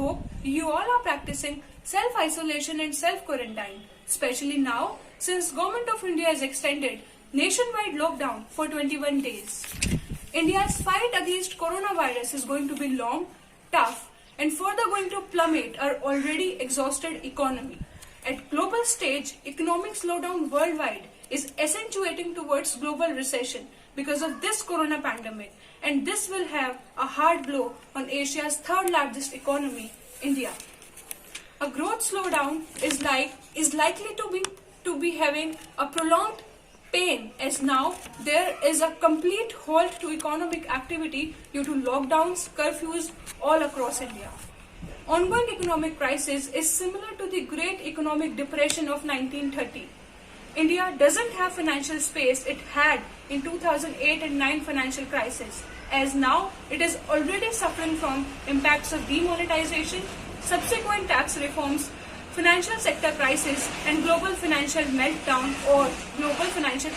hope you all are practicing self-isolation and self-quarantine, especially now since Government of India has extended nationwide lockdown for 21 days. India's fight against coronavirus is going to be long, tough, and further going to plummet our already exhausted economy. At global stage, economic slowdown worldwide is accentuating towards global recession because of this corona pandemic, and this will have a hard blow on Asia's third largest economy, India. A growth slowdown is likely to be having a prolonged pain, as now there is a complete halt to economic activity due to lockdowns, curfews all across India. Ongoing economic crisis is similar to the Great Economic Depression of 1930. India doesn't have financial space it had in 2008 and 9 financial crisis, as now it is already suffering from impacts of demonetization, subsequent tax reforms, financial sector crisis, and global financial meltdown or global financial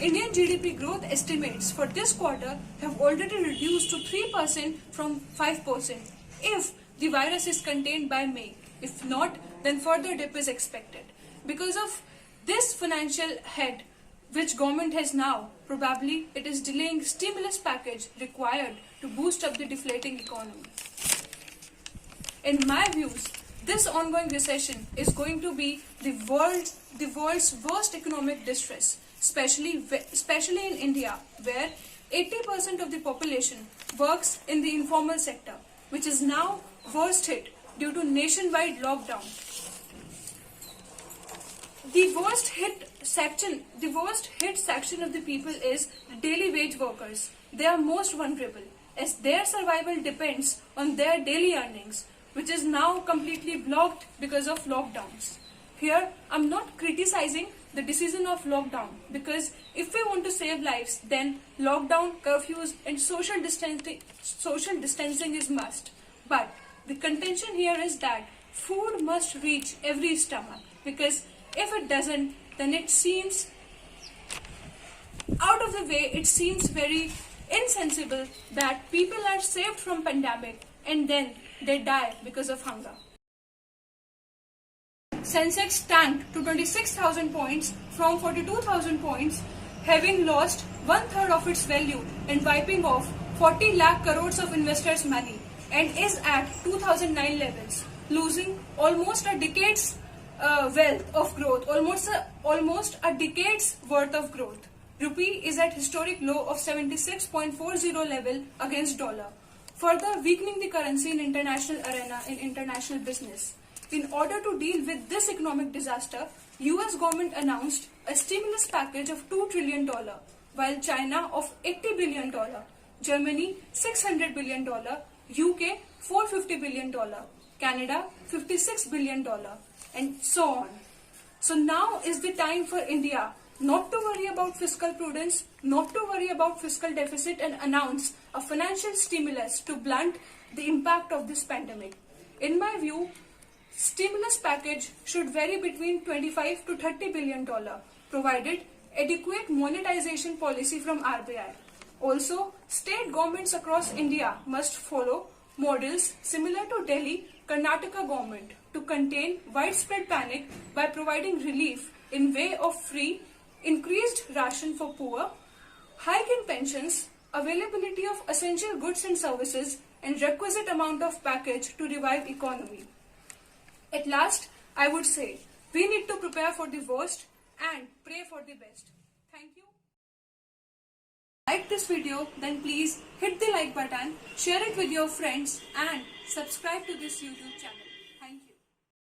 Indian GDP growth estimates for this quarter have already reduced to 3% from 5% if the virus is contained by May. If not, then further dip is expected. Because of this financial head which government has now, probably it is delaying stimulus package required to boost up the deflating economy. In my views, this ongoing recession is going to be the world's worst economic distress, especially in India, where 80% of the population works in the informal sector, which is now worst hit due to nationwide lockdown. The worst hit section of the people is the daily wage workers. They are most vulnerable, as their survival depends on their daily earnings, which is now completely blocked because of lockdowns. Here, I'm not criticizing the decision of lockdown, because if we want to save lives, then lockdown, curfews, and social distancing is must. But the contention here is that food must reach every stomach, because if it doesn't, then it seems out of the way, it seems very insensible that people are saved from pandemic and then they die because of hunger. Sensex tanked to 26,000 points from 42,000 points, having lost one-third of its value and wiping off 40 lakh crores of investors' money, and is at 2009 levels, losing almost a decade's wealth of growth, almost a decade's worth of growth. Rupee is at historic low of 76.40 level against dollar, further weakening the currency in international arena in international business. In order to deal with this economic disaster, US government announced a stimulus package of $2 trillion, while China of $80 billion, Germany $600 billion, UK $450 billion, Canada $56 billion, and so on. So now is the time for India not to worry about fiscal prudence, not to worry about fiscal deficit, and announce a financial stimulus to blunt the impact of this pandemic. In my view, stimulus package should vary between $25 to $30 billion, provided adequate monetization policy from RBI. Also, state governments across India must follow models similar to Delhi, Karnataka government to contain widespread panic by providing relief in way of free, increased ration for poor, hike in pensions, availability of essential goods and services, and requisite amount of package to revive economy. At last, I would say, we need to prepare for the worst and pray for the best. Thank you. Like this video, then please hit the like button, share it with your friends, and subscribe to this YouTube channel.